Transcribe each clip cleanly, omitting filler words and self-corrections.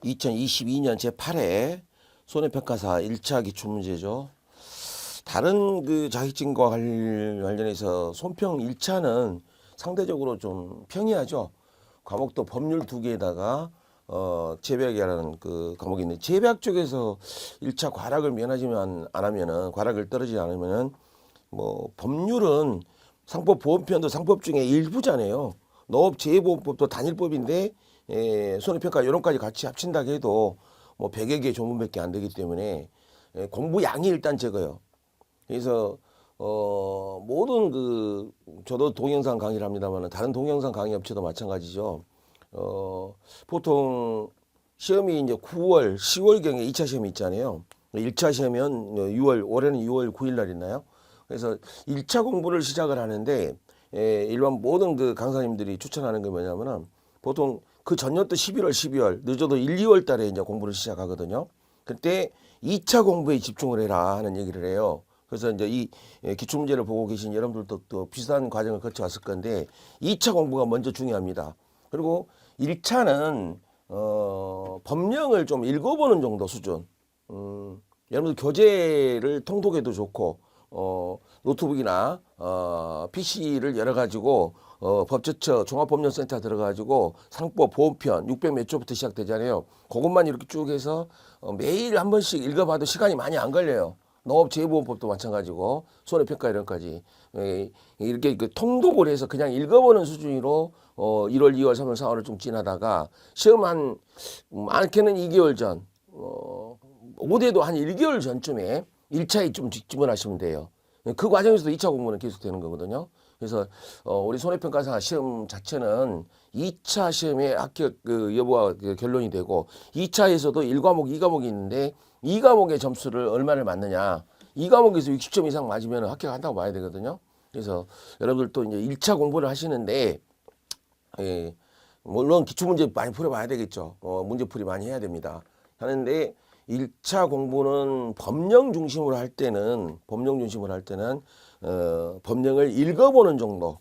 2022년 제8회 손해평가사 1차 기출문제죠. 다른 그 자격증과 관련해서 손평 1차는 상대적으로 좀 평이하죠. 과목도 법률 2개에다가 재배학이라는 그 과목이 있는데, 재배학 쪽에서 1차 과락을 면하지만 안 하면은, 과락을 떨어지지 않으면은, 뭐 법률은 상법 보험편도 상법 중에 일부잖아요. 농업재해보험법도 단일법인데 손해평가 이런까지 같이 합친다 해도 뭐 100여 개 조문밖에 안 되기 때문에 공부 양이 일단 적어요. 그래서 모든 그 저도 동영상 강의를 합니다만 다른 동영상 강의 업체도 마찬가지죠. 보통 시험이 이제 9월, 10월경에 2차 시험이 있잖아요. 1차 시험은 6월, 올해는 6월 9일 날 있나요? 그래서 1차 공부를 시작을 하는데 일반 모든 그 강사님들이 추천하는 게 뭐냐면은 보통 그 전년도 11월, 12월 늦어도 1, 2월 달에 이제 공부를 시작하거든요. 그때 2차 공부에 집중을 해라 하는 얘기를 해요. 그래서 이제 이 기출문제를 보고 계신 여러분들도 또 비슷한 과정을 거쳐왔을 건데 2차 공부가 먼저 중요합니다. 그리고 1차는 법령을 좀 읽어보는 정도 수준. 여러분들 교재를 통독해도 좋고 노트북이나 PC를 열어가지고 법제처 종합법령센터 들어가지고 상법 보험편 600 몇 조부터 시작되잖아요. 그것만 이렇게 쭉 해서 매일 한 번씩 읽어봐도 시간이 많이 안 걸려요. 농업재해보험법도 마찬가지고 손해평가 이런까지 이렇게 그 통독을 해서 그냥 읽어보는 수준으로 1월, 2월, 3월, 4월을 좀 지나다가 시험 한 많게는 2개월 전, 못해도 한 1개월 전쯤에 1차에 좀 직집을 하시면 돼요. 그 과정에서도 2차 공부는 계속 되는 거거든요. 그래서 우리 손해평가사 시험 자체는 2차 시험에 합격 그 여부가 그 결론이 되고 2차에서도 1과목, 2과목이 있는데 2과목의 점수를 얼마를 맞느냐. 2과목에서 60점 이상 맞으면 합격한다고 봐야 되거든요. 그래서 여러분들도 이제 1차 공부를 하시는데 물론 기출문제 많이 풀어봐야 되겠죠. 문제풀이 많이 해야 됩니다. 하는데 1차 공부는 법령 중심으로 할 때는 법령을 읽어보는 정도.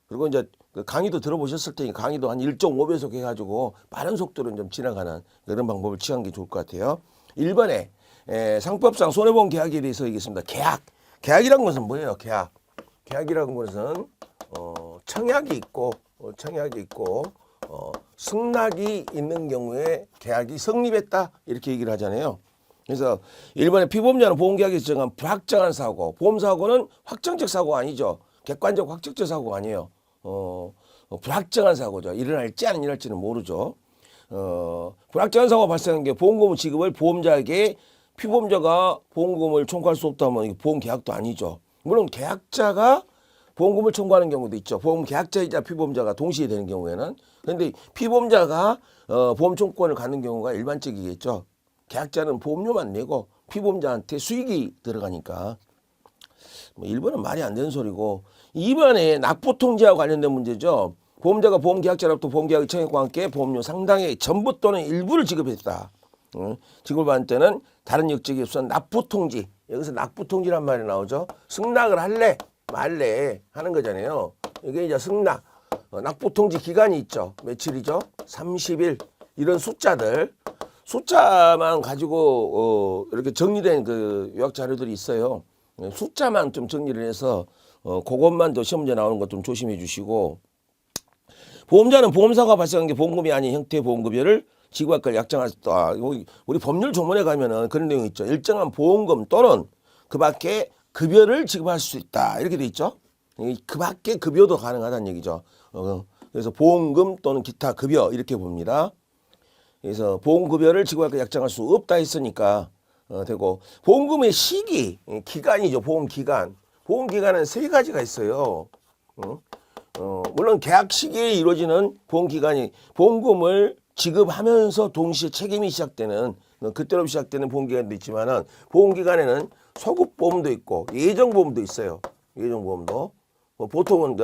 그리고 이제 그 강의도 들어보셨을 테니 강의도 한 1.5배속 해가지고 빠른 속도로 좀 지나가는 그런 방법을 취한 게 좋을 것 같아요. 1번에 상법상 손해보험 계약에 대해서 얘기했습니다. 계약이라는 것은 뭐예요? 계약이라는 것은 청약이 있고 승낙이 있는 경우에 계약이 성립했다 이렇게 얘기를 하잖아요. 그래서 일반의 피보험자는 보험계약에서 정한 불확정한 사고, 보험사고는 확정적 사고가 아니죠. 객관적 확정적 사고가 아니에요. 불확정한 사고죠. 일어날지 안 일어날지는 모르죠. 불확정한 사고가 발생한 게 보험금 지급을 보험자에게 피보험자가 보험금을 청구할 수 없다면 보험계약도 아니죠. 물론 계약자가 보험금을 청구하는 경우도 있죠. 보험계약자이자 피보험자가 동시에 되는 경우에는. 그런데 피보험자가 보험 청구권을 갖는 경우가 일반적이겠죠. 계약자는 보험료만 내고 피보험자한테 수익이 들어가니까. 1번은 말이 안 되는 소리고 2번에 납부통지와 관련된 문제죠. 보험자가 보험계약자로부터 보험계약의 청약과 함께 보험료 상당의 전부 또는 일부를 지급했다. 지급을 받을 때는 다른 역적이 없어 납부통지. 여기서 납부통지란 말이 나오죠. 승낙을 할래 말래 하는 거잖아요. 이게 이제 승낙. 납부통지 기간이 있죠. 며칠이죠? 30일. 이런 숫자만 가지고 이렇게 정리된 그 요약 자료들이 있어요. 숫자만 좀 정리를 해서 그것만 더 시험 문제 나오는 것 좀 조심해 주시고, 보험자는 보험사고가 발생한 게 보험금이 아닌 형태의 보험급여를 지급할 걸 약정할 수 있다. 우리 법률 조문에 가면은 그런 내용이 있죠. 일정한 보험금 또는 그 밖에 급여를 지급할 수 있다 이렇게 돼 있죠. 그 밖에 급여도 가능하다는 얘기죠. 그래서 보험금 또는 기타 급여 이렇게 봅니다. 그래서 보험급여를 지급할 걸 약정할 수 없다 했으니까 되고, 보험금의 시기, 기간이죠. 보험기간. 보험기간은 세 가지가 있어요. 물론 계약 시기에 이루어지는 보험기간이 보험금을 지급하면서 동시에 책임이 시작되는, 그때로 시작되는 보험기간도 있지만은 보험기간에는 소급보험도 있고 예정보험도 있어요. 예정보험도. 보통은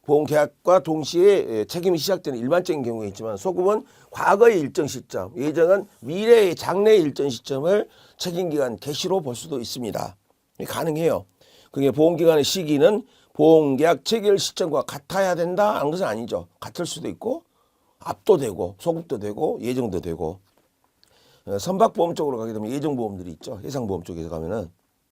보험계약과 동시에 책임이 시작되는 일반적인 경우가 있지만 소급은 과거의 일정 시점, 예정은 미래의 장래의 일정 시점을 책임기간 개시로 볼 수도 있습니다. 가능해요. 그게 보험기간의 시기는 보험계약 체결 시점과 같아야 된다 하는 것은 아니죠. 같을 수도 있고 앞도 되고 소급도 되고 예정도 되고 선박보험 쪽으로 가게 되면 예정보험들이 있죠. 해상보험 쪽에서 가면은